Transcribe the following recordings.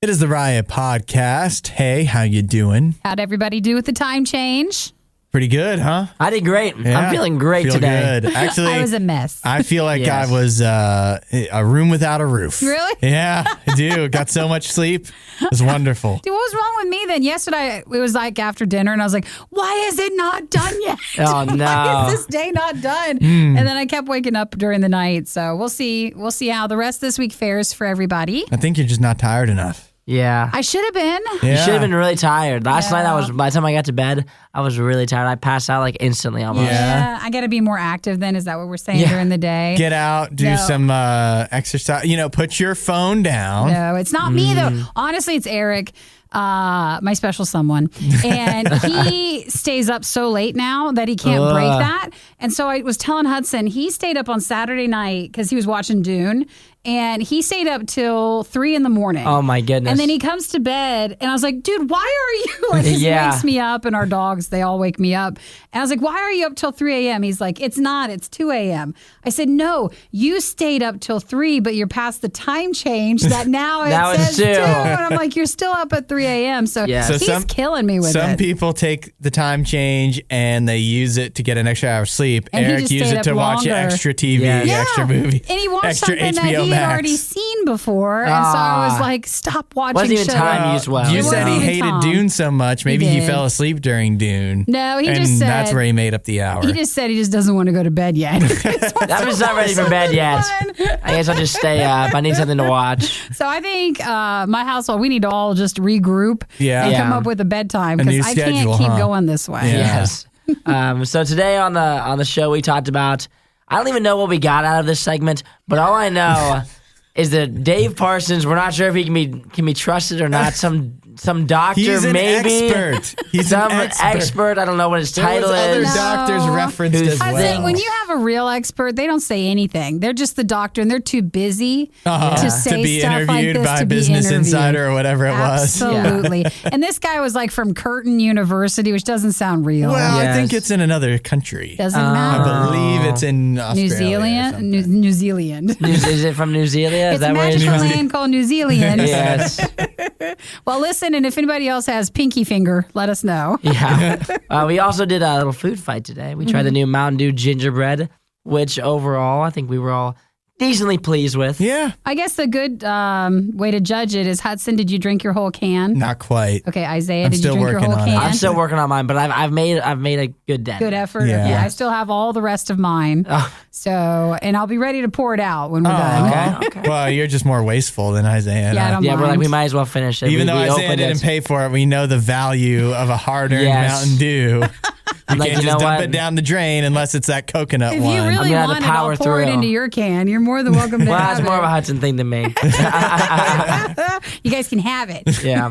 It is the Riot Podcast. Hey, how you doing? How'd everybody do with the time change? Pretty good, huh? I did great. Yeah, I'm feeling great feel today. Good. Actually, I was a mess. I feel like Yes. I was a room without a roof. Really? Yeah, I do. Got so much sleep. It was wonderful. Dude, what was wrong with me then? Yesterday, it was like after dinner, and I was like, why is it not done yet? Oh, no. Why is this day not done? And then I kept waking up during the night. So we'll see. We'll see how the rest of this week fares for everybody. I think you're just not tired enough. Yeah. I should have been. Yeah. You should have been really tired. Last Yeah. night, by the time I got to bed, I was really tired. I passed out like instantly almost. Yeah. I got to be more active then. Is that what we're saying Yeah. during the day? Get out, do No. some exercise. Put your phone down. No, it's not me though. Honestly, it's Eric, my special someone. And he stays up so late now that he can't break that. And so I was telling Hudson, he stayed up on Saturday night because he was watching Dune. And he stayed up till 3 a.m. Oh, my goodness. And then he comes to bed, and I was like, dude, why are you? Like, 'cause Yeah. he wakes me up, and our dogs, they all wake me up. And I was like, why are you up till 3 a.m.? He's like, it's not, it's 2 a.m. I said, no, you stayed up till 3, but you're past the time change that now Now it it's says 2. 2. And I'm like, you're still up at 3 a.m. So Yeah. So he's killing me with Some it. people take the time change and they use it to get an extra hour of sleep. And he Eric just used stayed it up to watch longer. extra TV, Yes. Yeah. extra movie, And he watched extra something that HBO he Max. had already seen before. And so I was like, stop watching Wasn't even shit. time used well. You It said wasn't he even hated Tom. Dune so much. Maybe he did. fell asleep during Dune. No, he and just said that's where he made up the hour. He just said he just doesn't want to go to bed yet. I'm just not ready for bed yet. I guess I'll just stay up. I need something to watch. So I think my household, we need to all just regroup Yeah. and Yeah. come up with a bedtime A new because I can't schedule, keep huh? going this way. Yeah. Yes. So today on the show, we talked about, I don't even know what we got out of this segment, but all I know is that Dave Parsons, we're not sure if he can be trusted or not. Some doctor, He's an maybe. expert. He's Some an expert. I don't know what his There title was other is. doctors No. referenced Who's- as I well. think when you have a real expert, they don't say anything. They're just the doctor, and they're too busy to say be stuff like interviewed this by to be Business interviewed. Insider or whatever it was. Absolutely. And this guy was like from Curtin University, which doesn't sound real. Well, I Yes. think it's in another country. Doesn't I matter. believe it's in Australia. New or Zealand? something. New Zealand. Is it from New Zealand? Is It's a that where magical from? land called New Zealand. Yes. Well, listen, and if anybody else has pinky finger, let us know. Yeah. We also did a little food fight today. We tried the new Mtn Dew Gingerbread, which overall I think we were all decently pleased with. Yeah, I guess the good way to judge it is, Hudson, did you drink your whole can? not quite. Okay, Isaiah, I'm did you still drink your working whole on it. can? I'm still working on mine, but I've made a good dent. Good effort. Yeah. Okay, I still have all the rest of mine. So, and I'll be ready to pour it out when we're done. Okay. Well, you're just more wasteful than Isaiah. and Yeah, I I. don't Yeah, we're like, mind. we might as well finish it. Even though we Isaiah opened didn't it. pay for it, we know the value of a hard-earned Yes. Mountain Dew. You like, can't you just know dump what? it down the drain unless it's that coconut If one. you really gonna have to want it, power I'll pour it through. into your can. You're more than welcome to Well, have that's more of a it. Hudson thing than me. You guys can have it. Yeah.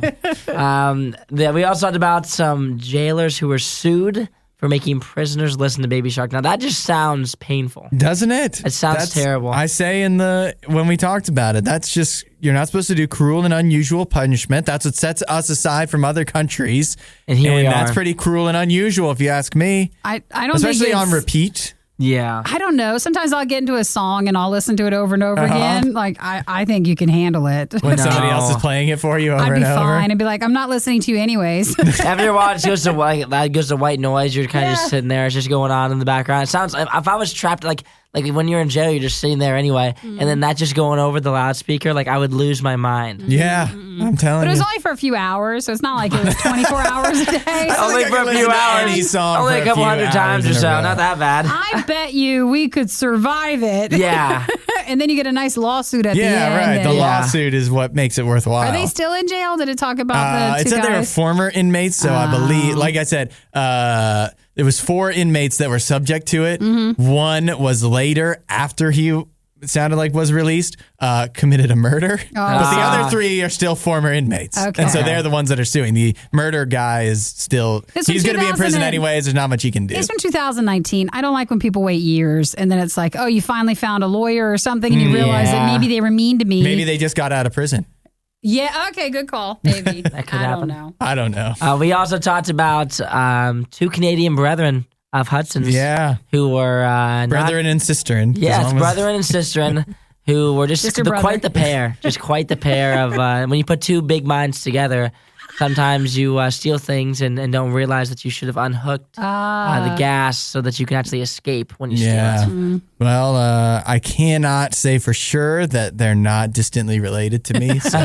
We also talked about some jailers who were sued for making prisoners listen to Baby Shark. Now, that just sounds painful. Doesn't it? It sounds That's- terrible. I say when we talked about it, that's just, you're not supposed to do cruel and unusual punishment. That's what sets us aside from other countries. And here we that's are. pretty cruel and unusual if you ask me. I don't Especially think on it's- repeat. Yeah. I don't know. Sometimes I'll get into a song and I'll listen to it over and over again. Like, I think you can handle it. When somebody No. else is playing it for you over I'd be and over. fine. I'd be like, I'm not listening to you anyways. After a while, it goes to white noise. You're kind of just sitting there. It's just going on in the background. It sounds, if I was trapped, like when you're in jail, you're just sitting there anyway, and then that just going over the loudspeaker, like I would lose my mind. Yeah, I'm telling But it was you. only for a few hours, so it's not like it was 24 hours a day. Only I for can a few listen to hours. any song Only for a a couple few hundred times or hours in so. a row. Not that bad. I bet you we could survive it. Yeah. And then you get a nice lawsuit at the end. Yeah, right. The and- Yeah. lawsuit is what makes it worthwhile. Are they still in jail? Did it talk about the It two said they were guys? former inmates, so I believe, like I said, there was 4 inmates that were subject to it. Mm-hmm. One was later, after he it sounded like was released, committed a murder. But the other 3 are still former inmates. Okay. And so they're the ones that are suing. The murder guy is still, This he's was going to be in prison 2000 anyways. There's not much he can do. It's from 2019. I don't like when people wait years and then it's like, oh, you finally found a lawyer or something and you realize that Yeah. maybe they were mean to me. Maybe they just got out of prison. Yeah, okay, good call. Maybe. That could I happen. don't know. I don't know. We also talked about 2 Canadian brethren of Hudson's Yeah. who were not Brethren and sisterin. Yes, as long as- brethren and sisterin who were just Sister brother. quite the pair. Just quite the pair of when you put two big minds together, sometimes you steal things and don't realize that you should have unhooked the gas so that you can actually escape when you steal it. Mm-hmm. Well, I cannot say for sure that they're not distantly related to me. So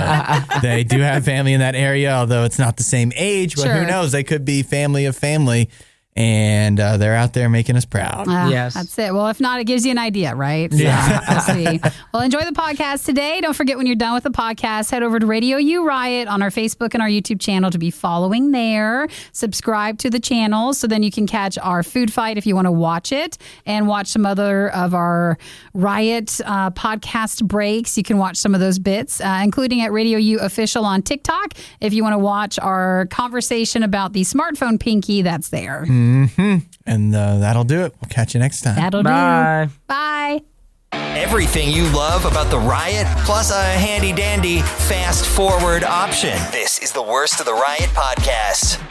they do have family in that area, although it's not the same age. But who knows? They could be family of family. And they're out there making us proud. Yes. That's it. Well, if not, it gives you an idea, right? So, Yeah. we'll see. Well, enjoy the podcast today. Don't forget when you're done with the podcast, head over to RadioU Riot on our Facebook and our YouTube channel to be following there. Subscribe to the channel so then you can catch our food fight if you want to watch it and watch some other of our Riot podcast breaks. You can watch some of those bits, including at RadioU Official on TikTok. If you want to watch our conversation about the smartphone pinky, that's there. And that'll do it. We'll catch you next time. That'll Bye. do. Bye. Everything you love about the Riot, plus a handy-dandy fast-forward option. This is the Worst of the Riot podcast.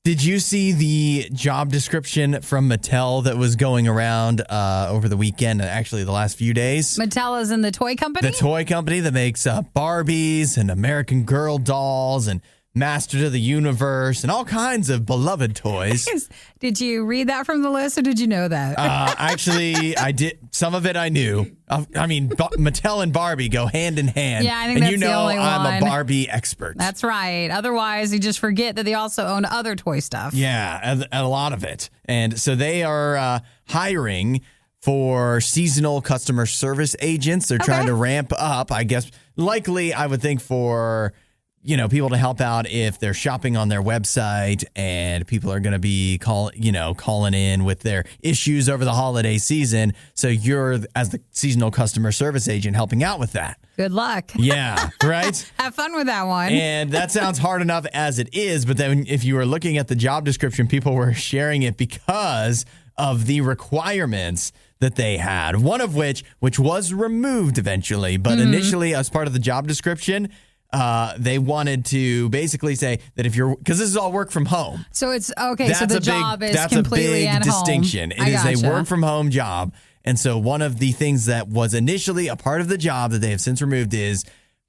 Did you see the job description from Mattel that was going around over the weekend, actually the last few days? Mattel is in the toy company? The toy company that makes Barbies and American Girl dolls and Masters of the Universe and all kinds of beloved toys. Did you read that from the list or did you know that? Actually, I did. Some of it I knew. I mean, Mattel and Barbie go hand in hand. Yeah, I think and that's you know the only I'm one. a Barbie expert. That's right. Otherwise, you just forget that they also own other toy stuff. Yeah, a lot of it. And so they are hiring for seasonal customer service agents. They're trying to ramp up, I guess, likely, I would think, for people to help out if they're shopping on their website and people are going to be calling in with their issues over the holiday season. So you're, as the seasonal customer service agent, helping out with that. Good luck. Yeah, right? Have fun with that one. And that sounds hard enough as it is. But then if you were looking at the job description, people were sharing it because of the requirements that they had. One of which was removed eventually. But initially, as part of the job description, they wanted to basically say that because this is all work from home. So it's okay. So the job is that's completely a big at distinction. home. It is gotcha. a work from home job. And so one of the things that was initially a part of the job that they have since removed is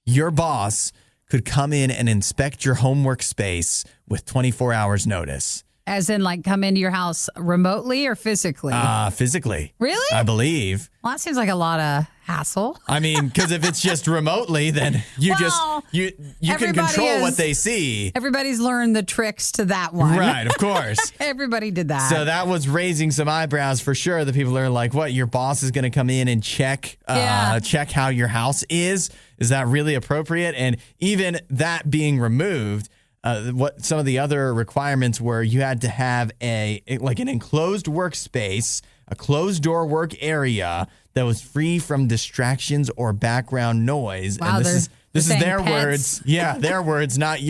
your boss could come in and inspect your home workspace with 24 hours notice. As in, like, come into your house remotely or physically? Physically. Really? I believe. Well, that seems like a lot of hassle. I mean, because if it's just remotely, then you can control what they see. Everybody's learned the tricks to that one. Right, of course. Everybody did that. So that was raising some eyebrows for sure. The people are like, what, your boss is going to come in and check how your house is? Is that really appropriate? And even that being removed, what some of the other requirements were, you had to have an enclosed workspace, a closed door work area that was free from distractions or background noise. Wow, and this is their pets. words. Yeah, their words, not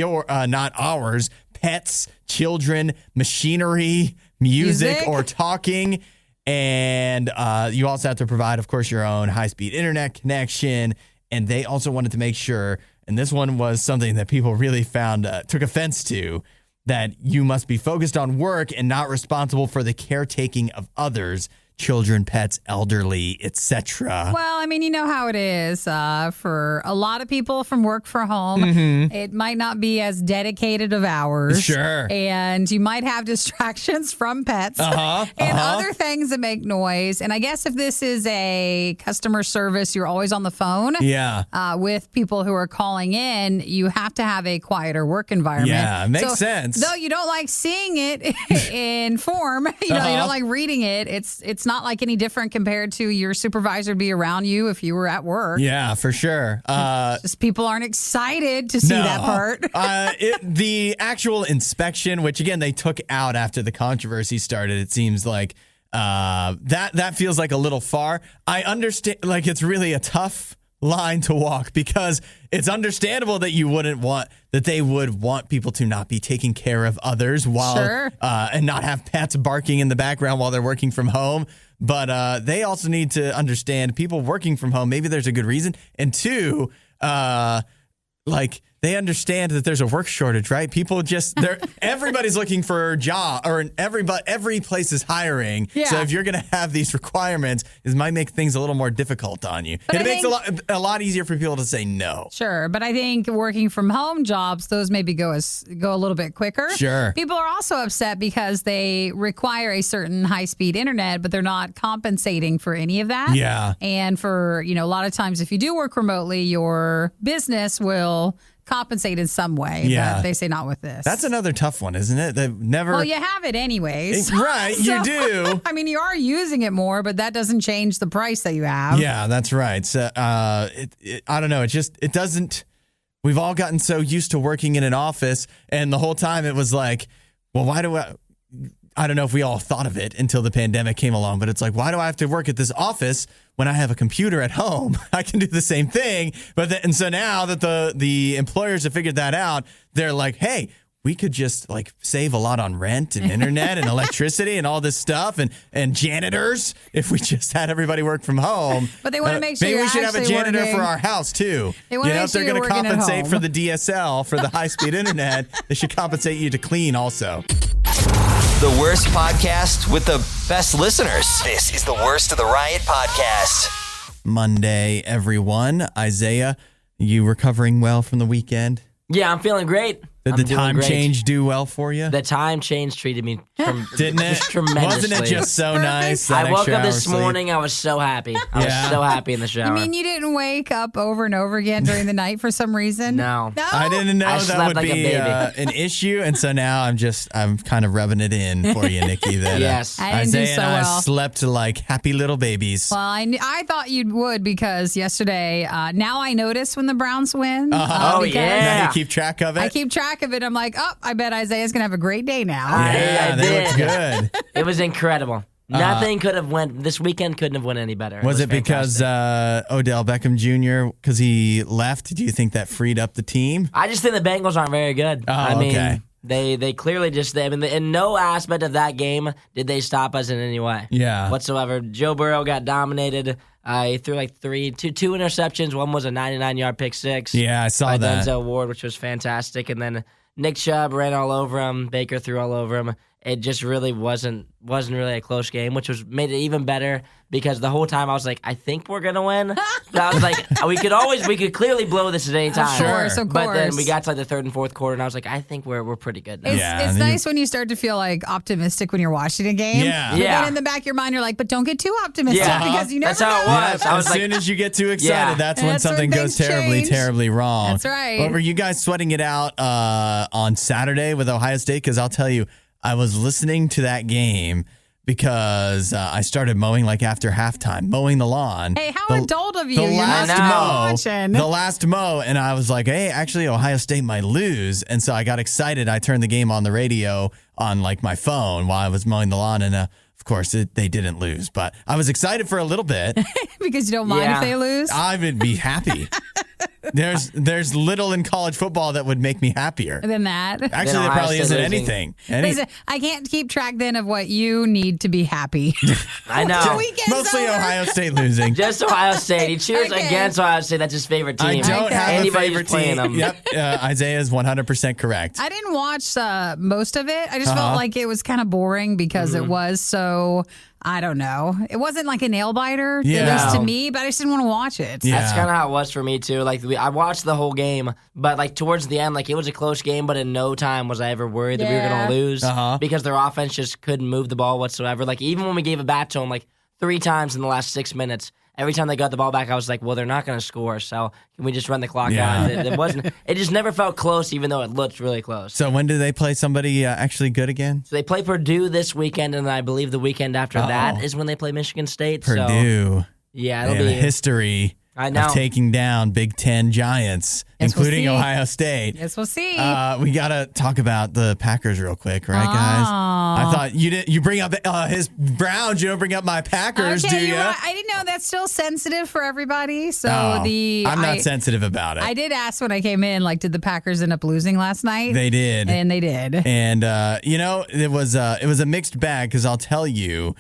ours. Pets, children, machinery, music or talking. And you also have to provide, of course, your own high-speed internet connection. And they also wanted to make sure, and this one was something that people really found, took offense to, that you must be focused on work and not responsible for the caretaking of others, children, pets, elderly, etc. Well, I mean, you know how it is for a lot of people from work from home. It might not be as dedicated of hours. Sure. And you might have distractions from pets and other things that make noise. And I guess if this is a customer service, you're always on the phone with people who are calling in, you have to have a quieter work environment. Yeah, it makes sense. Though you don't like seeing it in form, you don't like reading it, it's not like any different compared to your supervisor be around you if you were at work. Yeah, for sure. Just people aren't excited to see that part. The actual inspection, which again they took out after the controversy started, it seems like that feels like a little far. I understand, like it's really a tough line to walk because it's understandable that they would want people to not be taking care of others while and not have pets barking in the background while they're working from home. But they also need to understand people working from home. Maybe there's a good reason. And two, like they understand that there's a work shortage, right? People everybody's looking for a job, or every place is hiring. Yeah. So if you're going to have these requirements, it might make things a little more difficult on you. But And it makes a lot easier for people to say no. Sure, but I think working from home jobs, those maybe go a little bit quicker. Sure. People are also upset because they require a certain high-speed internet, but they're not compensating for any of that. Yeah. And for, a lot of times if you do work remotely, your business will compensate in some way. Yeah. But they say not with this. That's another tough one, isn't it? They've never. Well, you have it anyways. Right, you do. I mean, you are using it more, but that doesn't change the price that you have. Yeah, that's right. So, I don't know. It doesn't. We've all gotten so used to working in an office, and the whole time it was like, well, why do I don't know if we all thought of it until the pandemic came along, but it's like, why do I have to work at this office when I have a computer at home? I can do the same thing. And so now that the employers have figured that out, they're like, hey, we could just save a lot on rent and internet and electricity and all this stuff and janitors if we just had everybody work from home. But they want to make sure maybe you're we should have a actually janitor working. for our house too. They want to make if sure they're you're going to working at compensate home. for the DSL for the high-speed internet, they should compensate you to clean also. The worst podcast with the best listeners. This is the Worst of the Riot podcast. Monday, everyone. Isaiah, you recovering well from the weekend? Yeah, I'm feeling great. Did I'm the doing time great. change do well for you? The time change treated me Didn't it? just tremendously. Wasn't it just so nice? that I woke extra up hour this sleep? morning. I was so happy. I was so happy in the shower. You mean you didn't wake up over and over again during the night for some reason? No. I didn't know I that slept would like a be baby. an issue, and so now I'm kind of rubbing it in for you, Nikki. That Yes. I didn't do Isaiah so and I well. slept like happy little babies. Well, I thought you would because yesterday, now I notice when the Browns win. Oh, because yeah. Now you keep track of it. I keep track of it. I'm like, I bet Isaiah's going to have a great day now. Yeah, I they look did. good. It was incredible. Nothing could have went. This weekend couldn't have went any better. Was it because fantastic. Odell Beckham Jr. because he left? Do you think that freed up the team? I just think the Bengals aren't very good. Oh, I mean, okay. They clearly just. I mean, in no aspect of that game did they stop us in any way. Yeah. Whatsoever. Joe Burrow got dominated. He threw two interceptions. One was a 99-yard pick six. Yeah, I saw by that. Denzel Ward, which was fantastic. And then Nick Chubb ran all over him. Baker threw all over him. It just really wasn't really a close game, which made it even better because the whole time I was like, I think we're gonna win. But I was like, we could clearly blow this at any time. Sure. Of course. But then we got to the third and fourth quarter, and I was like, I think we're pretty good now. It's, Yeah, it's and then nice when you start to feel optimistic when you're watching a game. Yeah. But Yeah. then in the back of your mind, you're like, but don't get too optimistic Yeah. because you never That's how it know. was. I was as like- soon as you get too excited, Yeah. that's when That's when something goes things terribly, change. terribly wrong. That's right. But were you guys sweating it out on Saturday with Ohio State? Because I'll tell you, I was listening to that game because I started mowing after halftime, mowing the lawn. Hey, how adult of you. The You're last not mow, watching. the last mow, and I was like, hey, actually, Ohio State might lose. And so I got excited. I turned the game on the radio on my phone while I was mowing the lawn, and of course, they didn't lose. But I was excited for a little bit. because you don't mind Yeah. if they lose. I would be happy. There's little in college football that would make me happier. Than that. Actually, Then there Ohio probably State isn't losing. anything. Listen, I can't keep track then of what you need to be happy. I know. The weekend's Mostly over. Ohio State losing. Just Ohio State. He cheers Okay. against Ohio State. That's his favorite team. I don't Okay. have a Anybody favorite who's playing team. them. Yep, Isaiah is 100% correct. I didn't watch most of it. I just Uh-huh. felt like it was kind of boring because Mm-hmm. it was so, I don't know. It wasn't like a nail biter, Yeah. at least to No. me, but I just didn't want to watch it. Yeah. That's kind of how it was for me too. I watched the whole game, but towards the end, it was a close game. But in no time was I ever worried that we were Yeah. going to lose Uh-huh. because their offense just couldn't move the ball whatsoever. Even when we gave it back to them 3 times in the last 6 minutes, every time they got the ball back, I was like, well, they're not going to score, so can we just run the clock Yeah. out? It wasn't. It just never felt close, even though it looked really close. So when do they play somebody actually good again? So they play Purdue this weekend, and I believe the weekend after that is when they play Michigan State. So, Purdue. yeah, They it'll have a be. history I know. of taking down Big Ten giants, Yes, we'll including see. Ohio State. Yes, we'll see. We got to talk about the Packers real quick, right, guys? I thought you bring up his Browns. You don't bring up my Packers, okay, do you? know what? I didn't know that's still sensitive for everybody. So Oh, I'm not sensitive about it. I did ask when I came in, did the Packers end up losing last night? They did. And they did. And it was a mixed bag because I'll tell you,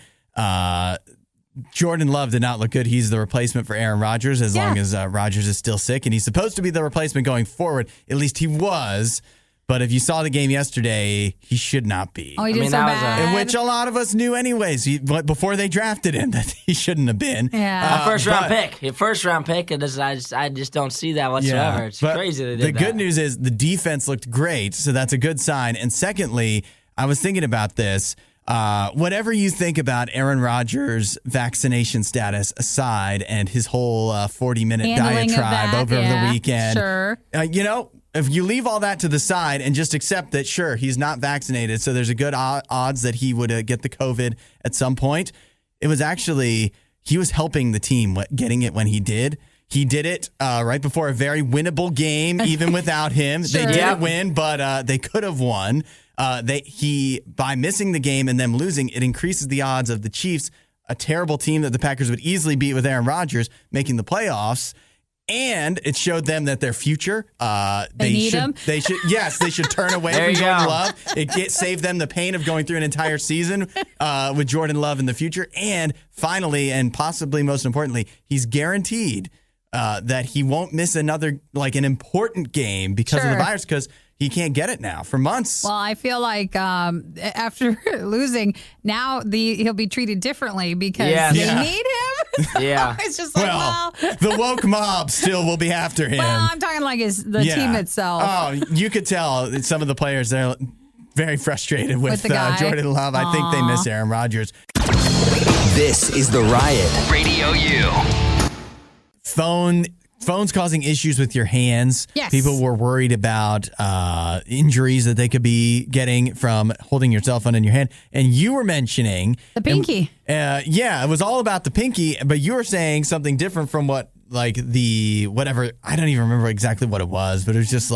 Jordan Love did not look good. He's the replacement for Aaron Rodgers as long as Rodgers is still sick, and he's supposed to be the replacement going forward. At least he was. But if you saw the game yesterday, he should not be. Oh, he did so bad. Which a lot of us knew anyways. Before they drafted him, that he shouldn't have been. Yeah. First round pick. I just don't see that whatsoever. It's crazy they did that. The good news is the defense looked great, so that's a good sign. And secondly, I was thinking about this. Whatever you think about Aaron Rodgers' vaccination status aside and his whole 40-minute diatribe over the weekend, sure. If you leave all that to the side and just accept that, sure, he's not vaccinated, so there's a good odds that he would get the COVID at some point. It was actually, he was helping the team getting it when he did. He did it right before a very winnable game, even without him. Sure. They didn't win, but they could have won. By missing the game and them losing, it increases the odds of the Chiefs, a terrible team that the Packers would easily beat with Aaron Rodgers, making the playoffs. And it showed them that their future, they should turn away from Jordan Love. It saved them the pain of going through an entire season with Jordan Love in the future. And finally, and possibly most importantly, he's guaranteed that he won't miss another, an important game because of the virus, because he can't get it now for months. Well, I feel like after losing, now he'll be treated differently because they need him. Yeah. It's just like, the woke mob still will be after him. Well, I'm talking like the team itself. Oh, you could tell some of the players, they're very frustrated with Jordan Love. I think they miss Aaron Rodgers. This is The Riot. RadioU. Phones causing issues with your hands. Yes. People were worried about injuries that they could be getting from holding your cell phone in your hand. And you were mentioning the pinky. It was all about the pinky, but you were saying something different from what, whatever. I don't even remember exactly what it was, but it was just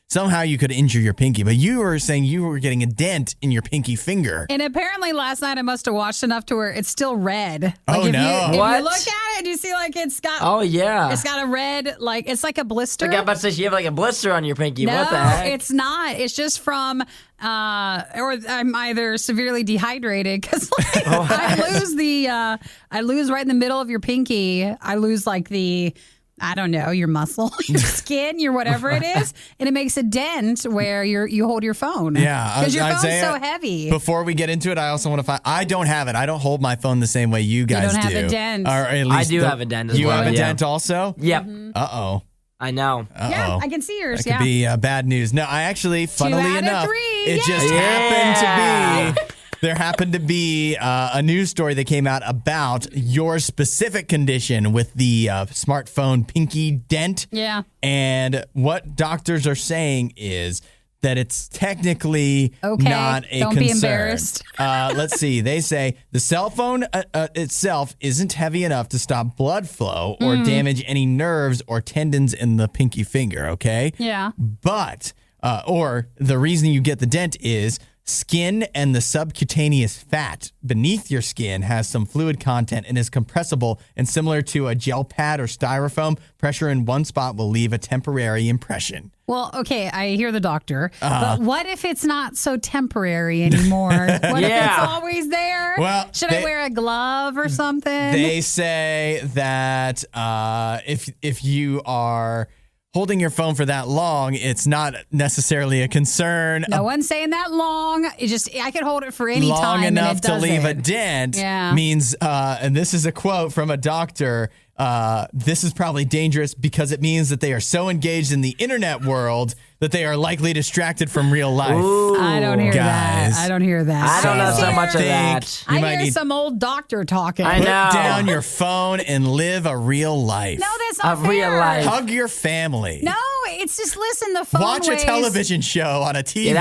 somehow you could injure your pinky. But you were saying you were getting a dent in your pinky finger. And apparently last night I must have watched enough to where it's still red. No. If you look at it, you see it's got... Oh, yeah. It's got a red, it's like a blister. I'm about to say, you have a blister on your pinky. No, what the heck? It's not. It's just from... or I'm either severely dehydrated because I lose right in the middle of your pinky. I lose I don't know, your muscle, your skin, your whatever it is, and it makes a dent where you hold your phone. Yeah. Because your phone's so heavy. Before we get into it, I also want to find... I don't have it. I don't hold my phone the same way you guys do. You don't have a dent. Or at least I do have a dent as well. You have a dent also? Yep. Mm-hmm. Uh-oh. I know. Yeah, I can see yours. That could be bad news. No, I actually, funnily enough, it just happened to be... There happened to be a news story that came out about your specific condition with the smartphone pinky dent. Yeah. And what doctors are saying is that it's technically not a concern. Don't be embarrassed. Let's see. They say the cell phone itself isn't heavy enough to stop blood flow or damage any nerves or tendons in the pinky finger, okay? Yeah. But, or the reason you get the dent is... skin and the subcutaneous fat beneath your skin has some fluid content and is compressible, and similar to a gel pad or styrofoam, pressure in one spot will leave a temporary impression. Well, okay, I hear the doctor, but what if it's not so temporary anymore? What if it's always there? Well, should I wear a glove or something? They say that if you are holding your phone for that long, it's not necessarily a concern. No one's saying that long. I could hold it for any long time. Enough to leave a dent means, and this is a quote from a doctor, this is probably dangerous because it means that they are so engaged in the internet world that they are likely distracted from real life. Ooh, I don't hear that. I don't hear that. I don't know so much of that. I hear some old doctor talking. I know. Put down your phone and live a real life. No, that's not fair. Real life. Hug your family. No, it's just listen. The phone Watch weighs. A television show on a TV.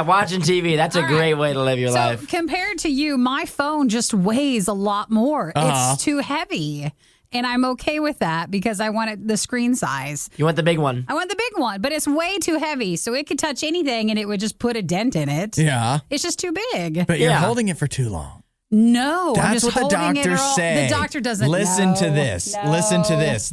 Watching TV. That's a great way to live your life. So compared to you, my phone just weighs a lot more. It's too heavy. And I'm okay with that because I want the screen size. You want the big one. I want the big one, but it's way too heavy. So it could touch anything and it would just put a dent in it. Yeah. It's just too big. But you're holding it for too long. No, I'm That's just what the holding it doctors all. say. The doctor doesn't Listen know. to this. No. Listen to this.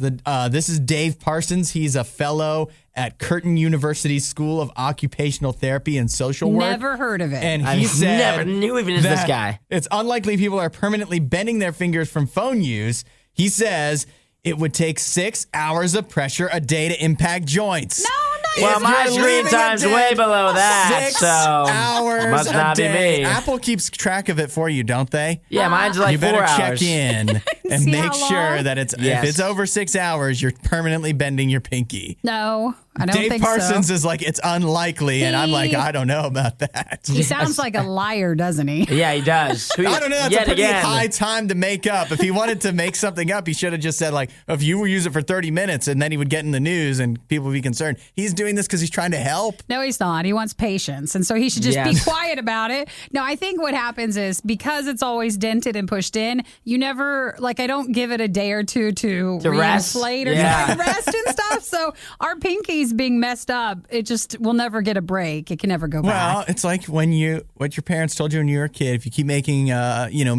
This is Dave Parsons. He's a fellow at Curtin University's School of Occupational Therapy and Social Work. Never heard of it. And I he said never knew even is this that guy. It's unlikely people are permanently bending their fingers from phone use. He says it would take 6 hours of pressure a day to impact joints. no, not Well, If my you're screen leaving a time's day, way below that, 6 so hours must a not be day. me. Apple keeps track of it for you, don't they? Yeah, mine's like you 4 better hours. check in and See make how sure long? that Yes. if it's over 6 hours, you're permanently bending your pinky. No, I don't Dave think Parsons so. is like, it's unlikely, and I'm like, I don't know about that. He sounds like a liar, doesn't he? Yeah, he does. I don't know. That's Yet a pretty again. high time to make up. If he wanted to make something up, he should have just said, like, if you use it for 30 minutes, and then he would get in the news and people would be concerned. He's doing this because he's trying to help. No, he's not. He wants patience. And so he should just be Yes. quiet about it. No, I think what happens is because it's always dented and pushed in, you never, like, I don't give it a day or two to rest? reinflate or Yeah. rest and stuff. So our pinkies being messed up, it just will never get a break. It can never go Well, back. it's like what your parents told you when you were a kid. If you keep making,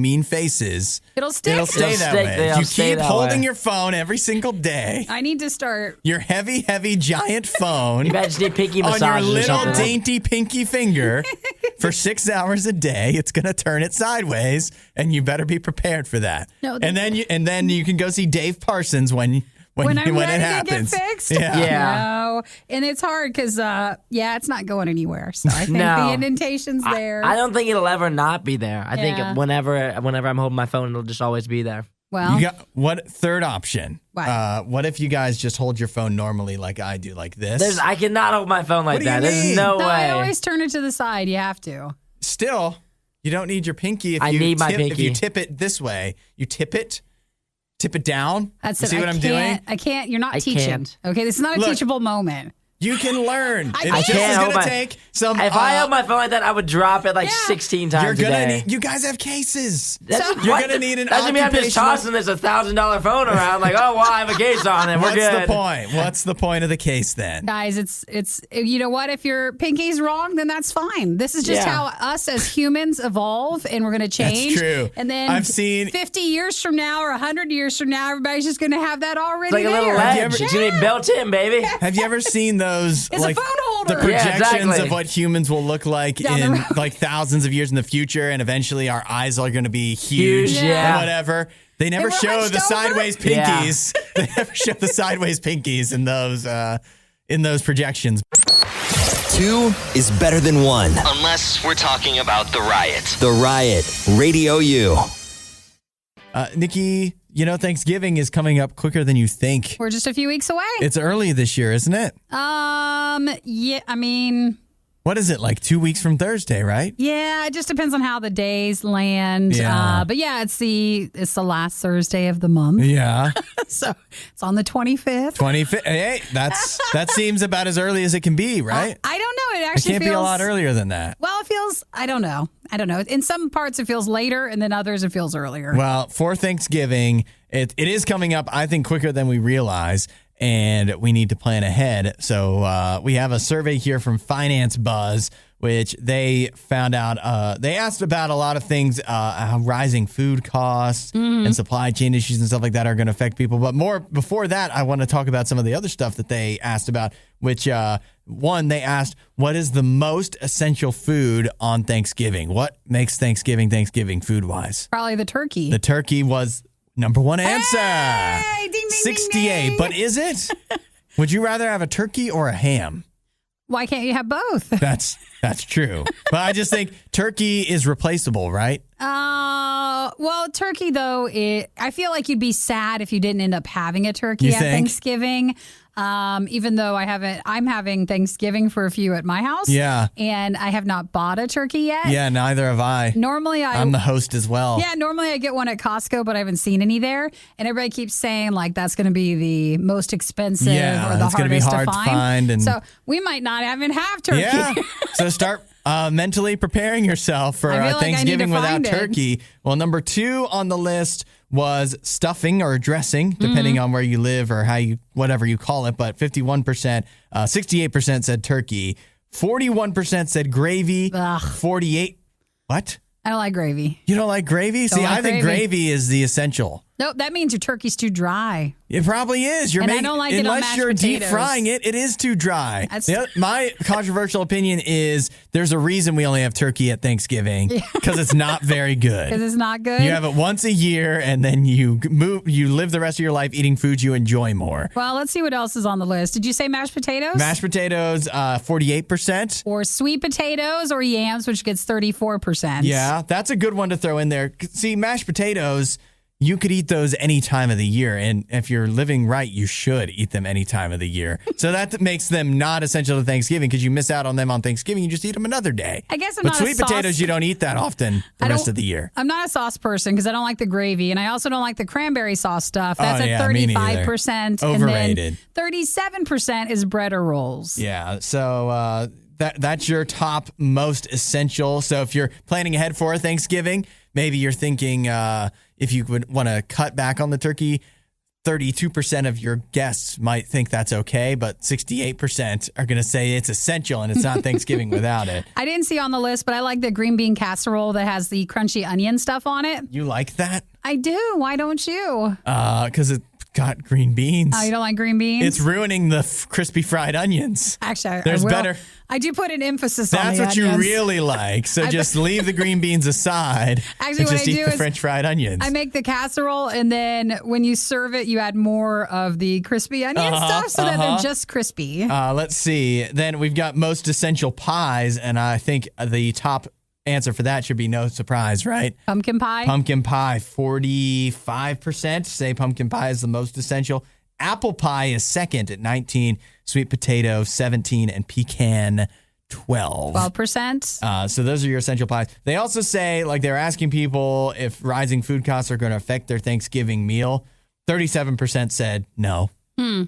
mean faces, It'll stick. it'll stay It'll that stick. way. They'll If you stay keep that holding way. your phone every single day, I need to start. your heavy, heavy, giant phone You just need pinky on your massages or little something. dainty pinky finger for 6 hours a day, it's gonna turn it sideways, and you better be prepared for that. No, and then you can go see Dave Parsons when When I'm it ready to get happens. fixed? Yeah. Yeah. No. And it's hard because, it's not going anywhere. So I think No. the indentation's there. I don't think it'll ever not be there. I Yeah. think whenever I'm holding my phone, it'll just always be there. well, You got what third option? What? What if you guys just hold your phone normally like I do, like this? I cannot hold my phone like What do you that. There's mean? no no, I way. always turn it to the side. You have to. Still, you don't need your pinky if I you need my tip, If pinky. you tip it this way, you tip it down. That's you it. see what I I'm can't, doing? I can't. You're not I teaching. can't. Okay, this is not a Look. teachable moment. You can learn. I It's just can't hold going to my- take some. If I held my phone like that, I would drop it like Yeah. 16 times you're a gonna day. need. You guys have cases. That's- You're what? gonna need an That doesn't mean I'm just occupational- tossing this $1,000 phone around like, oh, well, I have a case on it. We're What's good. the point? What's the point of the case then? Guys, it's you know what? If your pinky's wrong, then that's fine. This is just Yeah. how us as humans evolve, and we're going to change. true. And then I've seen- 50 years from now or 100 years from now, everybody's just going to have that already It's like a little there. ledge. you It's going to be built in, baby. Have you ever seen those? It's a like phone holder. the Yeah, projections exactly. of what humans will look like Down the in road. like thousands of years in the future, and eventually our eyes are going to be huge, Huge, yeah. or whatever. They never we're show hunched the over? sideways Yeah. pinkies. They never show the sideways pinkies in those projections. 2 is better than 1. Unless we're talking about The Riot. The Riot, RadioU. Nikki, Thanksgiving is coming up quicker than you think. We're just a few weeks away. It's early this year, isn't it? Yeah, I mean, What is it, like 2 weeks from Thursday, right? yeah, it just depends on how the days land. Yeah. But yeah, it's the last Thursday of the month. Yeah. So it's on the 25th. 25th. Hey, that seems about as early as it can be, right? I don't know. It It actually can't feels be a lot earlier than that. Well, it feels, I don't know. In some parts, it feels later, and then others, it feels earlier. Well, for Thanksgiving, it is coming up, I think, quicker than we realize, and we need to plan ahead. So we have a survey here from Finance Buzz, which they found out, they asked about a lot of things, how rising food costs and supply chain issues and stuff like that are going to affect people. But more before that, I want to talk about some of the other stuff that they asked about, which one, they asked, what is the most essential food on Thanksgiving? What makes Thanksgiving food-wise? Probably the turkey. The turkey was number one answer. Hey, ding, ding, ding, 68. ding. But is it? Would you rather have a turkey or a ham? Why can't you have both? That's true. But I just think turkey is replaceable, right? Well, turkey though, I feel like you'd be sad if you didn't end up having a turkey You at think? Thanksgiving. Even though I'm having Thanksgiving for a few at my house. Yeah. And I have not bought a turkey yet. Yeah, neither have I. Normally I'm the host as well. Yeah, normally I get one at Costco, but I haven't seen any there. And everybody keeps saying like that's going to be the most expensive Yeah, or the it's gonna be hardest hard to to find. find and- So we might not even have turkey. Yeah. So start mentally preparing yourself for I feel like I need to Thanksgiving without find it. turkey. Well, number 2 on the list was stuffing or dressing, depending Mm-hmm. on where you live or whatever you call it. But 51%, 68% said turkey, 41% said gravy, Ugh. 48. What? I don't like gravy. You don't like gravy? See, like I think gravy is the essential. Nope, that means your turkey's too dry. It probably is. I don't like it on unless mashed you're deep potatoes. frying it, it is too dry. My controversial opinion is there's a reason we only have turkey at Thanksgiving because it's not very good. Because it's not good? You have it once a year and then you live the rest of your life eating foods you enjoy more. Well, let's see what else is on the list. Did you say mashed potatoes? Mashed potatoes, 48%. Or sweet potatoes or yams, which gets 34%. Yeah, that's a good one to throw in there. See, mashed potatoes, you could eat those any time of the year. And if you're living right, you should eat them any time of the year. So that makes them not essential to Thanksgiving because you miss out on them on Thanksgiving. You just eat them another day. I guess But sweet potatoes, you don't eat that often the rest of the year. I'm not a sauce person because I don't like the gravy. And I also don't like the cranberry sauce stuff. That's at me neither. 35%. Overrated. And then 37% is bread or rolls. Yeah, so that's your top most essential. So if you're planning ahead for Thanksgiving, maybe you're thinking if you would want to cut back on the turkey, 32% of your guests might think that's okay, but 68% are going to say it's essential and it's not Thanksgiving without it. I didn't see on the list, but I like the green bean casserole that has the crunchy onion stuff on it. You like that? I do. Why don't you? Because it got green beans. Oh, you don't like green beans? It's ruining the crispy fried onions. Actually, There's I will. better. I do put an emphasis on That's the what onions. you really like. So just leave the green beans aside Actually, and what just I eat do the is French fried onions. I make the casserole, and then when you serve it, you add more of the crispy onion stuff so that they're just crispy. Let's see. Then we've got most essential pies, and I think the top answer for that should be no surprise, right? Pumpkin pie? Pumpkin pie, 45% say pumpkin pie is the most essential. Apple pie is second at 19, sweet potato 17, and pecan 12. 12%. So those are your essential pies. They also say, like, they're asking people if rising food costs are going to affect their Thanksgiving meal. 37% said no. So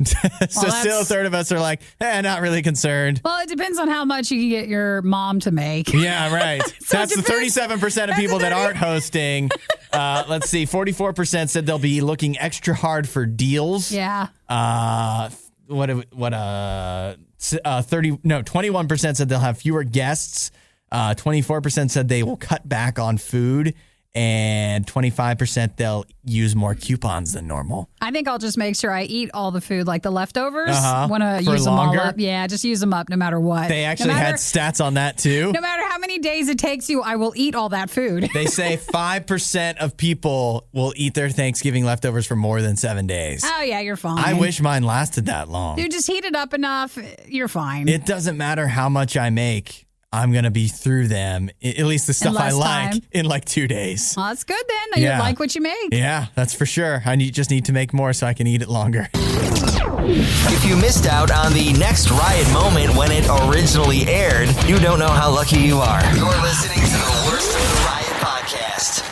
still a third of us are like, not really concerned. Well, it depends on how much you can get your mom to make. Yeah, right. So That's the 37% of people that aren't hosting. Let's see. 44% said they'll be looking extra hard for deals. Yeah. 21% said they'll have fewer guests. 24% said they will cut back on food. And 25% they'll use more coupons than normal. I think I'll just make sure I eat all the food, like the leftovers. Want to For use them longer? all up. Yeah, just use them up no matter what. They actually had stats on that too. No matter how many days it takes you, I will eat all that food. They say 5% of people will eat their Thanksgiving leftovers for more than 7 days. Oh, yeah, you're fine. I wish mine lasted that long. Dude, just heat it up enough. You're fine. It doesn't matter how much I make. I'm going to be through them, at least the stuff I less like, time. in like 2 days. Well, that's good then. You like what you make. Yeah, that's for sure. I just need to make more so I can eat it longer. If you missed out on the next Riot moment when it originally aired, you don't know how lucky you are. You're listening to the Worst of the Riot podcast.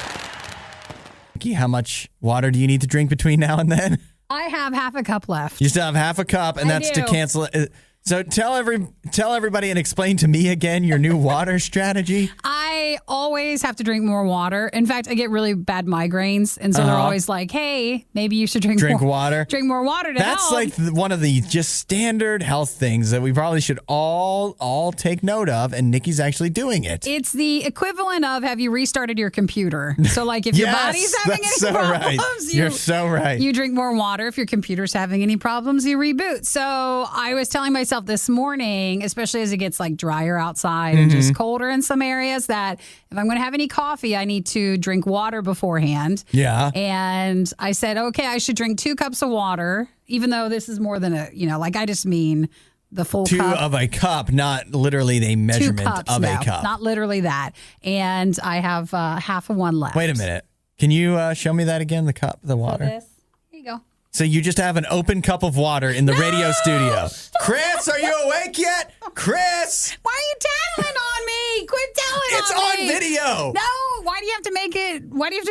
Nikki, how much water do you need to drink between now and then? I have half a cup left. You still have half a cup, and that's to cancel it. So tell everybody and explain to me again your new water strategy. I always have to drink more water. In fact, I get really bad migraines, and so they're always like, "Hey, maybe you should drink more water. Drink more water to That's help." like one of the just standard health things that we probably should all take note of, and Nikki's actually doing it. It's the equivalent of have you restarted your computer? So like if your Yes, body's having that's any so problems, right. You're so right. You drink more water. If your computer's having any problems, you reboot. So I was telling myself this morning, especially as it gets like drier outside and just colder in some areas, that if I'm going to have any coffee, I need to drink water beforehand. Yeah. And I said, okay, I should drink 2 cups of water, even though this is more than I just mean the full 2 cup. of a cup, not literally the 2 measurement cups, of no, a cup. not literally that. And I have half of one left. Wait a minute. Can you show me that again, the cup, the water? This. Here you go. So you just have an open cup of water in the radio studio. Chris, are you awake yet? Chris! Why are you telling on me? Quit telling It's on on me. video. No, why do you have to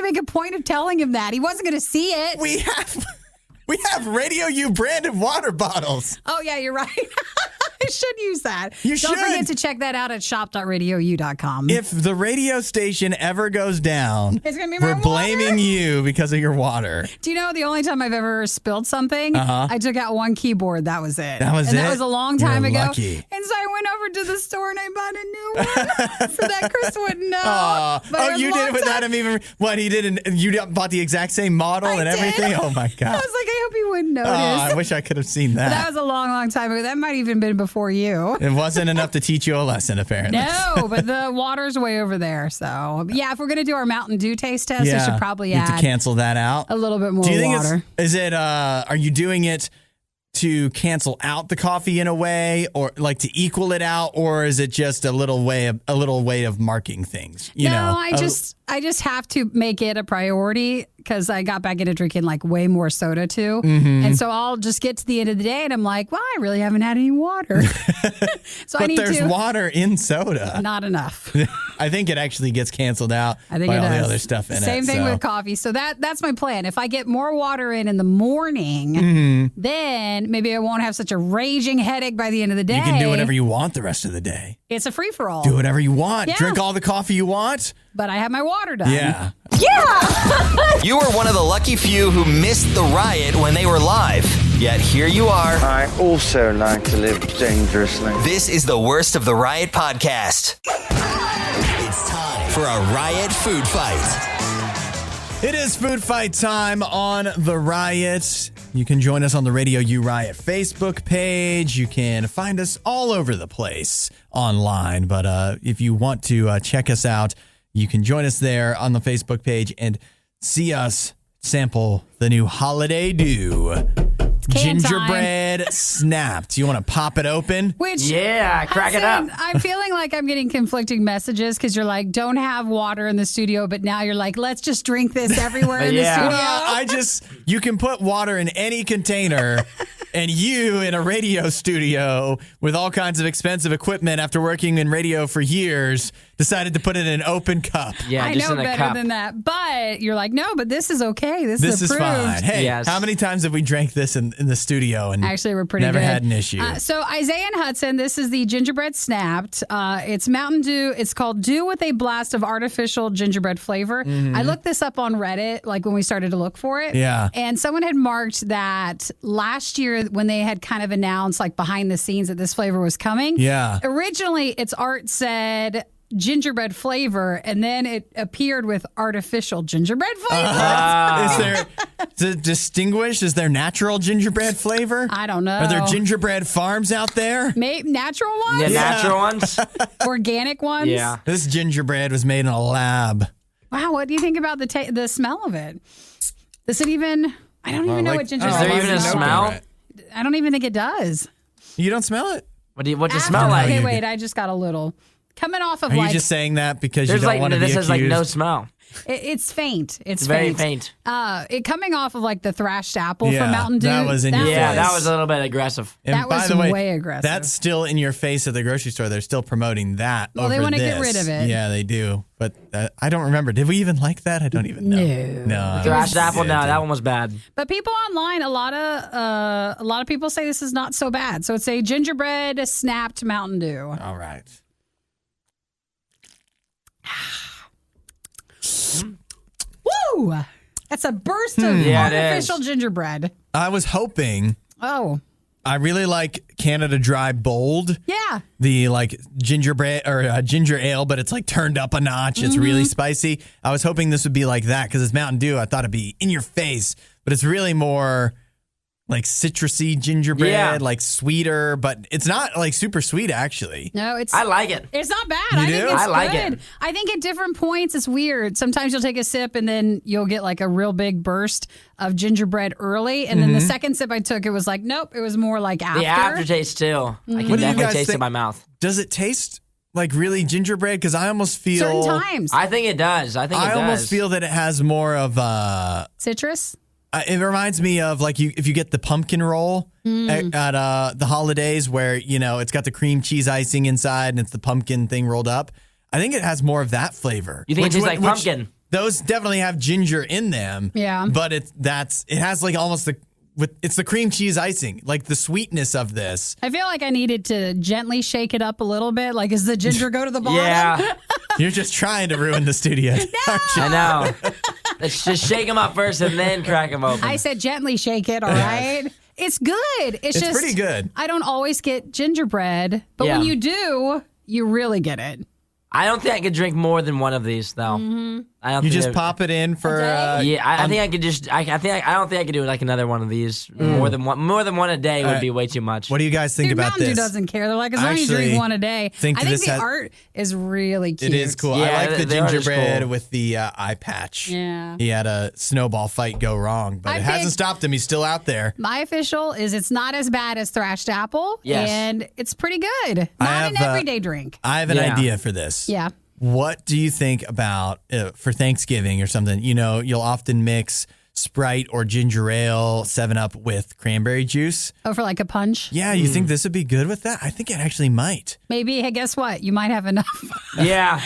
make a point of telling him that? He wasn't going to see it. We have RadioU branded water bottles. Oh, yeah, you're right. I should use that. You Don't should. forget to check that out at shop.radiou.com. If the radio station ever goes down, It's gonna be my we're blaming water. you because of your water. Do you know the only time I've ever spilled something? I took out one keyboard. That was it. That was and it? That was a long time You're ago. lucky. And so I went over to the store and I bought a new one so that Chris wouldn't know. Oh, you did it without him even. What he did, and you bought the exact same model and everything. Oh my god! I was like, I hope he wouldn't notice. I wish I could have seen that. But that was a long, long time ago. That might even been before you. It wasn't enough to teach you a lesson, apparently. No, but the water's way over there. So yeah, if we're gonna do our Mountain Dew taste test, we should probably need add to cancel that out. A little bit more Do you think water. is it? Are you doing it to cancel out the coffee in a way, or like to equal it out, or is it just a little way of marking things? You know, I just have to make it a priority because I got back into drinking like way more soda too, and so I'll just get to the end of the day and I'm like, well, I really haven't had any water. So but there's water in soda. Not enough. I think it actually gets canceled out I think by it all does. the other stuff in it. Same thing with coffee. So that's my plan. If I get more water in the morning, then maybe I won't have such a raging headache by the end of the day. You can do whatever you want the rest of the day. It's a free-for-all. Do whatever you want. Yeah. Drink all the coffee you want. But I have my water done. Yeah. You were one of the lucky few who missed the riot when they were live. Yet here you are. I also like to live dangerously. This is the Worst of the Riot podcast. It's time for a riot food fight. It is food fight time on The Riot. You can join us on the RadioU Riot Facebook page. You can find us all over the place online. But if you want to check us out, you can join us there on the Facebook page and see us sample the new Holiday Dew Gingerbread Snapped. You want to pop it open? Which, crack it up. I'm feeling like I'm getting conflicting messages because you're like, don't have water in the studio, but now you're like, let's just drink this everywhere in the studio. Well, you can put water in any container, and you in a radio studio with all kinds of expensive equipment after working in radio for years decided to put it in an open cup. Yeah, I just know in a better cup. than that. But you're like, no, but this is okay. This This is is approved. fine. Hey, Yes. how many times have we drank this in the studio and Actually, we're pretty never good. had an issue? So Isaiah and Hudson, this is the gingerbread snapped. It's Mountain Dew. It's called Dew with a blast of artificial gingerbread flavor. I looked this up on Reddit, like when we started to look for it. Yeah. And someone had marked that last year when they had kind of announced like behind the scenes that this flavor was coming. Yeah. Originally, its art said gingerbread flavor, and then it appeared with artificial gingerbread flavor. Is there distinguished? Is there natural gingerbread flavor? I don't know. Are there gingerbread farms out there? Maybe natural ones? Yeah, natural ones. Organic ones? Yeah. This gingerbread was made in a lab. Wow, what do you think about the smell of it? Does it even... I don't even know what gingerbread Is there even a smell? I don't even think it does. You don't smell it? What's it smell like? Okay, wait, I just got a little... Coming off of Are like... you just saying that because There's you don't want to be this accused? has like no smell. It's faint. It's very faint. faint. It coming off of like the thrashed apple Yeah, from Mountain Dew. that was in your Yeah, face. that was a little bit aggressive. And That by was the way, way aggressive. That's still in your face at the grocery store. They're still promoting that. Well, they over wanna get this. rid of it. Yeah, they do. But I don't remember. Did we even like that? I don't even know. No. Thrashed apple, no, that one was bad. But people online, a lot of people say this is not so bad. So it's a gingerbread snapped Mountain Dew. All right. Woo! That's a burst of Yeah, it artificial is. gingerbread. I was hoping. Oh, I really like Canada Dry Bold. yeah. The like gingerbread or ginger ale, but it's like turned up a notch. It's really spicy. I was hoping this would be like that because it's Mountain Dew. I thought it'd be in your face, but it's really more like citrusy gingerbread, Yeah. like sweeter, but it's not like super sweet actually. No, it's I like it. It's not bad. You I do? think it's I like good. it. I think at different points it's weird. Sometimes you'll take a sip and then you'll get like a real big burst of gingerbread early, and then the second sip I took, it was like, nope, it was more like after. The aftertaste too. I can What do you definitely guys taste it think? in my mouth. Does it taste like really gingerbread? Because I almost feel Certain times. I think it does. I think it I does. almost feel that it has more of Citrus. it reminds me of like if you get the pumpkin roll at the holidays where, you know, it's got the cream cheese icing inside and it's the pumpkin thing rolled up. I think it has more of that flavor. You think it tastes like pumpkin? Those definitely have ginger in them. Yeah. But it has like almost it's the cream cheese icing, like the sweetness of this. I feel like I needed to gently shake it up a little bit. Like, does the ginger go to the bottom? Yeah, You're just trying to ruin the studio. aren't you? I know. Let's just shake them up first and then crack them open. I said gently shake it, all right? It's good. It's just pretty good. I don't always get gingerbread, but when you do, you really get it. I don't think I could drink more than one of these, though. Mm-hmm. I don't You think just pop it in for. I think I could just. I don't think I could do like another one of these. More than one a day would be way too much. What do you guys think Dude, about Mountain this? Dew doesn't care. They're like, as long as you drink one a day. I think the art is really cute. It is cool. Yeah, I like the gingerbread cool. with the eye patch. Yeah. He had a snowball fight go wrong, but it hasn't stopped him. He's still out there. My official is it's not as bad as Thrashed Apple, Yes. and it's pretty good. Not an everyday drink. I have an idea for this. Yeah. What do you think about for Thanksgiving or something? You know, you'll often mix Sprite or ginger ale, 7-Up with cranberry juice. Oh, for like a punch? Yeah, you think this would be good with that? I think it actually might. Maybe. Hey, guess what? You might have enough. Yeah.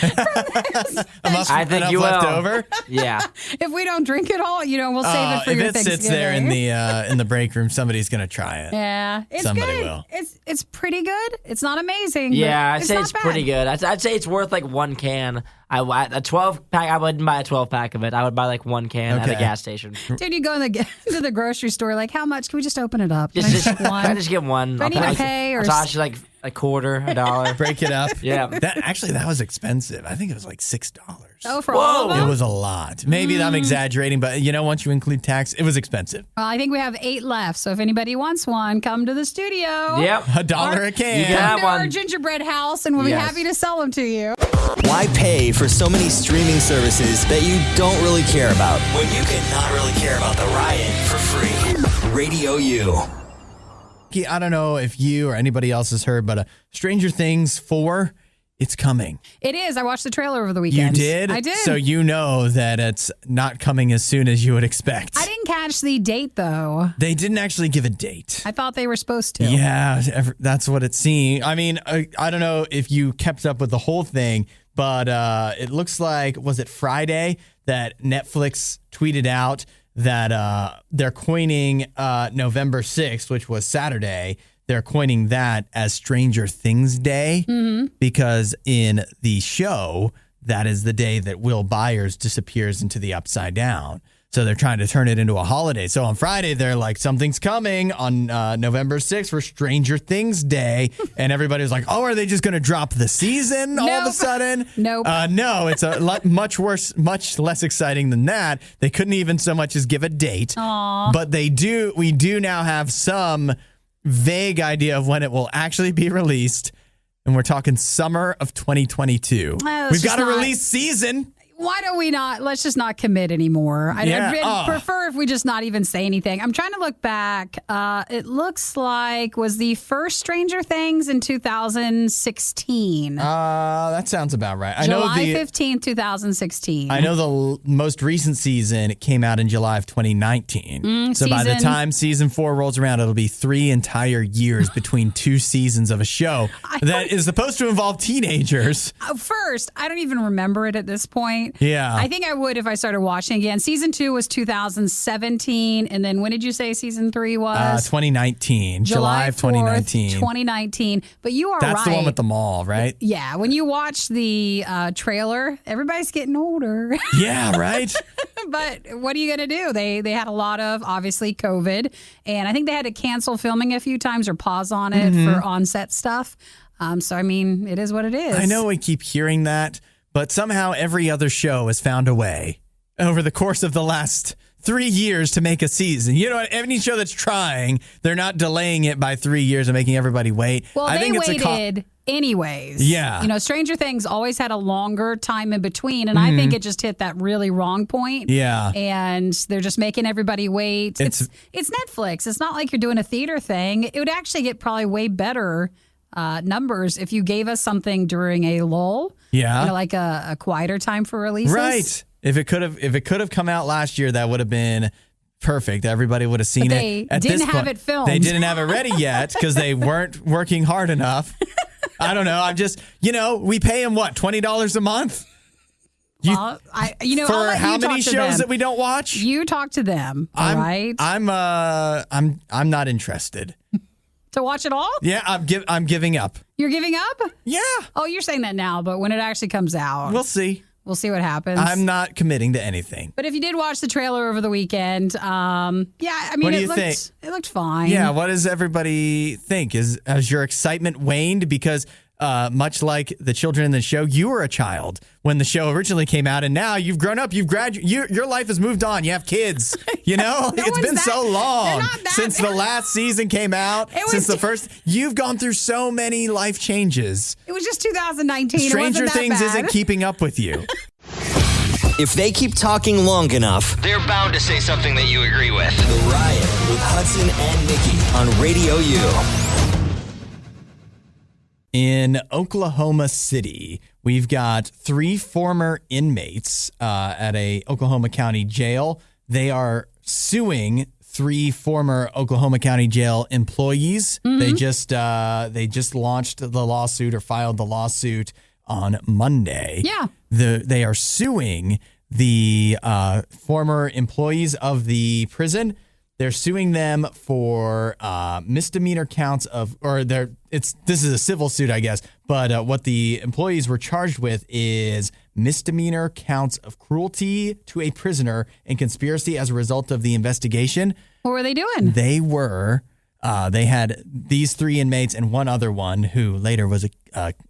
I think you will. left over. Yeah. If we don't drink it all, we'll save it for your If it Thanksgiving. sits there in the break room, somebody's gonna try it. Yeah, it's Somebody good. will. It's pretty good. It's not amazing. Yeah, but I'd say not it's bad. pretty good. I'd say it's worth like one can. A 12-pack, I wouldn't buy a 12-pack of it. I would buy like one can at a Okay. gas station. Dude, you go to the grocery store, like, how much? Can we just open it up? Can I Just just get one? I just get one. Do I need to pay or I'll toss you like a quarter, $1. Break it up. Yeah. That was expensive. I think it was like $6. Oh, for all of It them? was a lot. Maybe I'm exaggerating, but once you include tax, it was expensive. Well, I think we have 8 left. So if anybody wants one, come to the studio. Yep. $1 a can. You can Come have to our one. gingerbread house, and we'll be Yes. happy to sell them to you. Why pay for so many streaming services that you don't really care about when you can not really care about the Riot for free? Radio U. I don't know if you or anybody else has heard, but Stranger Things 4, it's coming. It is. I watched the trailer over the You weekend. did? I did. So you know that it's not coming as soon as you would expect. I didn't catch the date, though. They didn't actually give a date. I thought they were supposed to. Yeah, that's what it seemed. I mean, I don't know if you kept up with the whole thing, but it looks like, was it Friday that Netflix tweeted out that they're coining November 6th, which was Saturday, they're coining that as Stranger Things Day because in the show, that is the day that Will Byers disappears into the Upside Down. So they're trying to turn it into a holiday. So on Friday, they're like, something's coming on November 6th for Stranger Things Day. And everybody was like, oh, are they just going to drop the season all of a sudden? Nope. No, it's much worse, much less exciting than that. They couldn't even so much as give a date. Aww. But we do now have some vague idea of when it will actually be released. And we're talking summer of 2022. We've got a release season. Why don't we not? Let's just not commit anymore. I'd prefer if we just not even say anything. I'm trying to look back. It looks like was the first Stranger Things in 2016. That sounds about right. July 15th, 2016. I know the most recent season, it came out in July of 2019. So by the time season 4 rolls around, it'll be 3 entire years between 2 seasons of a show that is supposed to involve teenagers. First, I don't even remember it at this point. Yeah. I think I would if I started watching again. Season 2 was 2017. And then when did you say season 3 was? 2019. July of 2019. 2019. But you are right. That's the one with the mall, right? Yeah. When you watch the trailer, everybody's getting older. Yeah, right? But what are you going to do? They had a lot of, obviously, COVID. And I think they had to cancel filming a few times or pause on it for on-set stuff. So, I mean, it is what it is. I know we keep hearing that, but somehow every other show has found a way over the course of the last 3 years to make a season. You know, any show that's trying, they're not delaying it by 3 years and making everybody wait. Well, they waited anyways. Yeah. You know, Stranger Things always had a longer time in between, and I think it just hit that really wrong point. Yeah. And they're just making everybody wait. It's Netflix. It's not like you're doing a theater thing. It would actually get probably way better numbers if you gave us something during a lull. Yeah. You know, like a quieter time for releases. Right. If it could have come out last year, that would have been perfect. Everybody would have seen But it. they At didn't this have point, it filmed. They didn't have it ready yet because they weren't working hard enough. I don't know. I'm just, we pay them what, $20 a month? Well, I'll For let how you many talk to shows them. that we don't watch? You talk to them, all right? I'm not interested. To watch it all? Yeah, I'm giving up. You're giving up? Yeah, Oh, you're saying that now, but when it actually comes out, we'll see. We'll see what happens. I'm not committing to anything. But if you did watch the trailer over the weekend, I mean, What do you think? It looked fine. Yeah, what does everybody think? Has your excitement waned? Because much like the children in the show, you were a child when the show originally came out, and now you've grown up, you've graduated, your life has moved on, you have kids, you know? It's been so long since the last season came out, since the first, you've gone through so many life changes. It was just 2019. Stranger Things bad. isn't keeping up with you. If they keep talking long enough, they're bound to say something that you agree with. The Riot with Hudson and Nikki on RadioU. In Oklahoma City, we've got 3 former inmates at a Oklahoma County jail. They are suing 3 former Oklahoma County jail employees. They just launched the lawsuit or filed the lawsuit on Monday. Yeah. They are suing the former employees of the prison. They're suing them for misdemeanor counts of, this is a civil suit, I guess, but what the employees were charged with is misdemeanor counts of cruelty to a prisoner and conspiracy as a result of the investigation. What were they doing? They had these 3 inmates and one other one who later was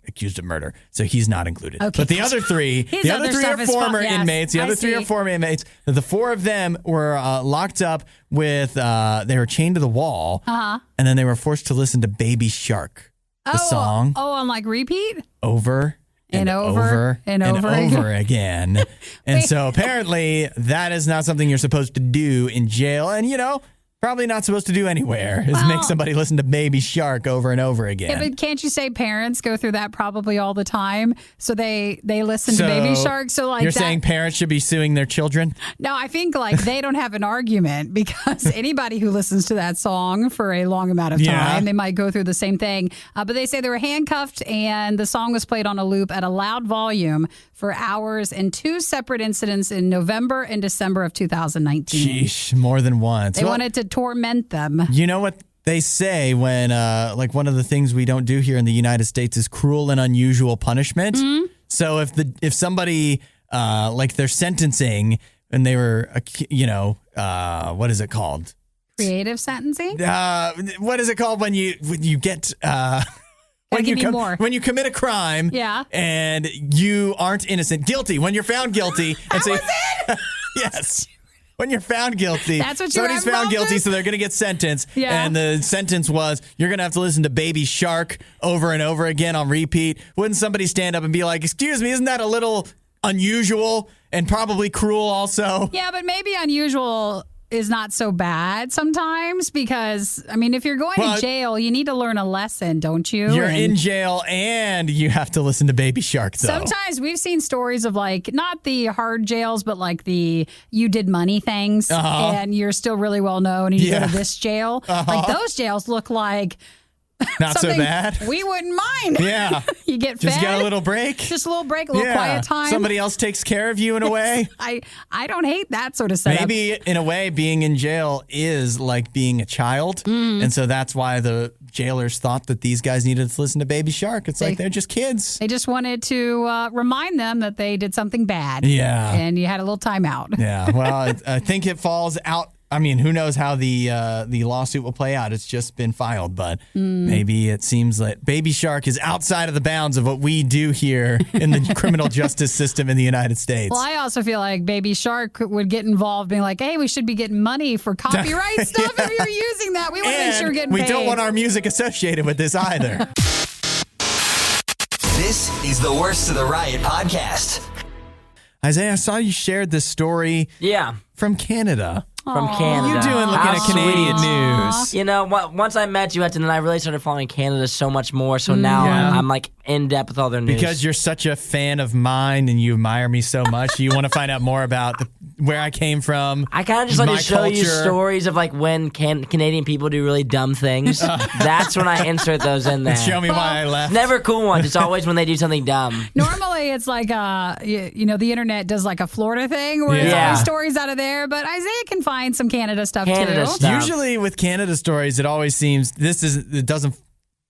accused of murder, so he's not included. Okay. But the other 3, are former inmates. The other 3 are former inmates. The 4 of them were locked up with. They were chained to the wall, and then they were forced to listen to "Baby Shark," the song. On like repeat. Over and over again. And so apparently that is not something you're supposed to do in jail. And, probably not supposed to do anywhere is make somebody listen to Baby Shark over and over again. Yeah, but can't you say parents go through that probably all the time? So they listen to Baby Shark. So like you're saying parents should be suing their children? No, I think like they don't have an argument because anybody who listens to that song for a long amount of time, they might go through the same thing. But they say they were handcuffed and the song was played on a loop at a loud volume for hours in 2 separate incidents in November and December of 2019. Sheesh, more than once. They wanted to torment them. You know what they say when, like one of the things we don't do here in the United States is cruel and unusual punishment. Mm-hmm. So if somebody, like they're sentencing and they were, what is it called? Creative sentencing? What is it called when you get... When you commit a crime and you aren't innocent, guilty, when you're found guilty. And was it? Yes. When you're found guilty, that's what somebody's found guilty, so they're going to get sentenced. Yeah. And the sentence was, you're going to have to listen to Baby Shark over and over again on repeat. Wouldn't somebody stand up and be like, excuse me, isn't that a little unusual and probably cruel also? Yeah, but maybe unusual is not so bad sometimes because, I mean, if you're going to jail, you need to learn a lesson, don't you? You're in jail and you have to listen to Baby Shark, though. Sometimes we've seen stories of like, not the hard jails, but like the you did money things and you're still really well known and you go to this jail. Like those jails look like... Not so bad. We wouldn't mind. Yeah. You get Just fed. get a little break. Just a little break, a little quiet time. Somebody else takes care of you in a way. I don't hate that sort of setup. Maybe in a way being in jail is like being a child. And so that's why the jailers thought that these guys needed to listen to Baby Shark. It's like they're just kids. They just wanted to remind them that they did something bad. Yeah. And you had a little time out. Yeah. Well, I think it falls out. I mean, who knows how the lawsuit will play out? It's just been filed, but maybe it seems that Baby Shark is outside of the bounds of what we do here in the criminal justice system in the United States. Well, I also feel like Baby Shark would get involved being like, hey, we should be getting money for copyright stuff if you're using that. We want to make sure we're getting paid. We don't want our music associated with this either. This is the Worst of the Riot podcast. Isaiah, I saw you shared this story from Canada. From Canada. What are you doing looking at Canadian news? You know, once I met you, Hudson, and I really started following Canada so much more. So now I'm like in depth with all their news. Because you're such a fan of mine and you admire me so much, you want to find out more about where I came from. I kind of just like to show you stories of like when Canadian people do really dumb things. That's when I insert those in there. Show me why I left. Never cool ones. It's always when they do something dumb. Normally it's like, the internet does like a Florida thing where it's always stories out of there. But Isaiah can find some Canada stuff too. Usually with Canada stories, it always seems it doesn't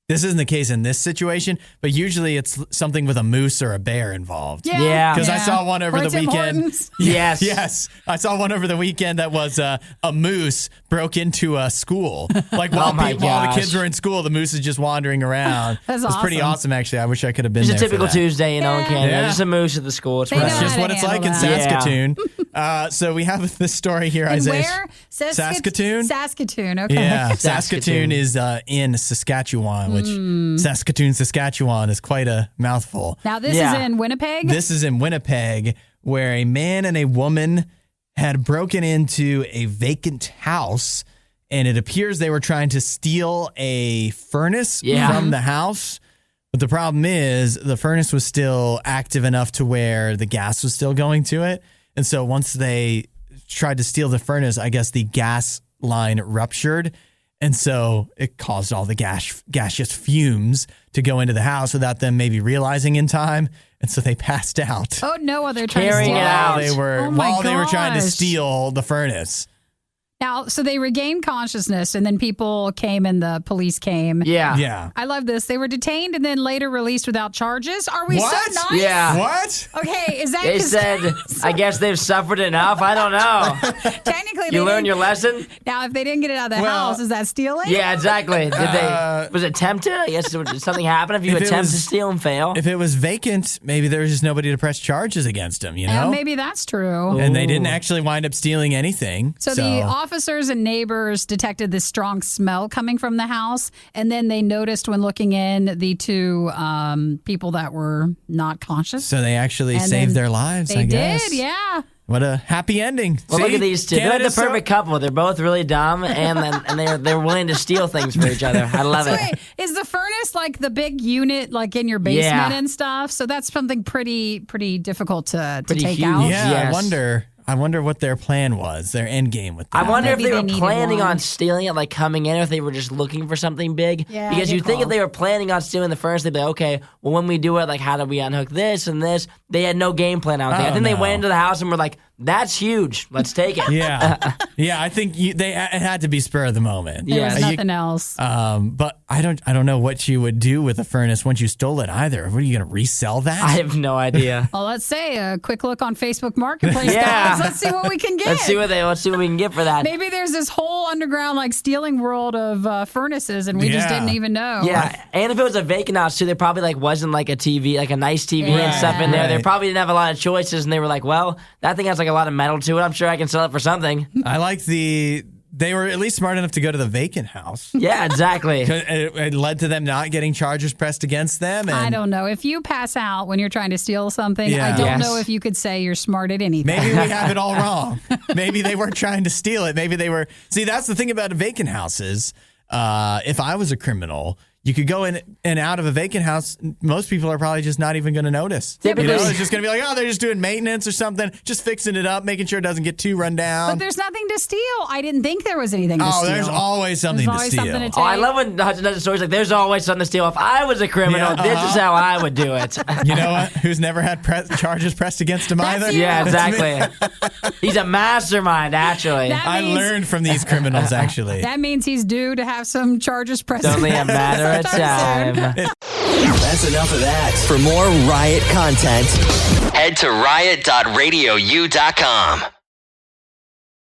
This isn't the case in this situation, but usually it's something with a moose or a bear involved. Yeah. Because I saw one over Or the Tim weekend. Hortons. Yes. Yes. I saw one over the weekend that was a moose broke into a school. Like while the gosh. kids were in school, the moose is just wandering around. That's It was pretty awesome. awesome, actually. I wish I could have been It's there a for typical that. Tuesday, in Canada. Yeah. Just a moose at the school. It's They know That's whatever. just how what to it's like in handle Saskatoon. So we have this story here, And Isaiah. where? Saskatoon? Saskatoon, okay. Yeah, Saskatoon. Saskatoon is in Saskatchewan, which Saskatoon, Saskatchewan is quite a mouthful. Now, this is in Winnipeg? This is in Winnipeg, where a man and a woman had broken into a vacant house, and it appears they were trying to steal a furnace from the house. But the problem is the furnace was still active enough to where the gas was still going to it. And so once they tried to steal the furnace, I guess the gas line ruptured. And so it caused all the gaseous fumes to go into the house without them maybe realizing in time. And so they passed out Oh, no, they're trying to Carrying steal it while out. they were Oh my they were trying to gosh. steal the furnace. Now, so they regained consciousness, and then people came and the police came. Yeah. Yeah. I love this. They were detained and then later released without charges. Are we What? so nice? Yeah. What? Okay, is that They 'cause- said, I guess they've suffered enough. I don't know. technically You they learned didn't- your lesson? Now, if they didn't get it out of the Well, house, is that stealing? Yeah, exactly. Did they? Was it attempted? I guess did something happen if you If it attempt was- to steal and fail. If it was vacant, maybe there was just nobody to press charges against him, you know? Maybe that's true. And they didn't actually wind up stealing anything. So the officers and neighbors detected this strong smell coming from the house, and then they noticed when looking in the two people that were not conscious. So they actually And saved then their lives, They I guess. did, yeah. What a happy ending. Well, look See? at these two. They're like the Canada's so- perfect couple. They're both really dumb, and they're willing to steal things for each other. I love So it. wait, is the furnace like the big unit, like in your basement Yeah. and stuff? So that's something pretty difficult to Pretty take huge. out. Yeah, Yes. I wonder what their plan was, their end game with that. I wonder Maybe if they they were needed planning one. on stealing it, like coming in, or if they were just looking for something big. Yeah, because good you think call. if they were planning on stealing the furnace, they'd be like, okay, well, when we do it, like, how do we unhook this and this? They had no game plan out there. I Oh, think they no. went into the house and were like, that's huge. Let's take it. Yeah. Yeah, I think it had to be spur of the moment. There Yeah. was You- nothing else. But I don't know what you would do with a furnace once you stole it either. What are you going to resell that? I have no idea. Well, let's say a quick look on Facebook Marketplace, Yeah. guys. Let's see what we can get. Let's see what we can get for that. Maybe there's this whole underground like stealing world of furnaces, and we just Yeah. didn't even know. Yeah, and if it was a vacant house too, there probably like wasn't like a TV, like a nice TV and Right. stuff in there. They Right. probably didn't have a lot of choices, and they were like, "Well, that thing has like a lot of metal to it. I'm sure I can sell it for something." I like they were at least smart enough to go to the vacant house. Yeah, exactly. It led to them not getting charges pressed against them. And I don't know. If you pass out when you're trying to steal something, Yeah. I don't Yes. know if you could say you're smart at anything. Maybe we have it all wrong. Maybe they weren't trying to steal it. Maybe they were. See, that's the thing about vacant houses. If I was a criminal, you could go in and out of a vacant house. Most people are probably just not even going to notice. Typically- You know, it's just going to be like, oh, they're just doing maintenance or something, just fixing it up, making sure it doesn't get too run down. But there's nothing to steal. I didn't think there was anything to steal. There's always something There's to always steal. something to Oh, I take. love when Hudson does the stories like, "There's always something to steal." If I was a criminal, Yeah, this is how I would do it. You know what? Who's never had charges pressed against him That's either? you. Yeah, That's me. exactly. He's a mastermind, actually. That I means- learned from these criminals, actually. That means he's due to have some charges pressed. It's only a matter of sometime soon. time. That's enough of that. For more Riot content, head to riot.radiou.com.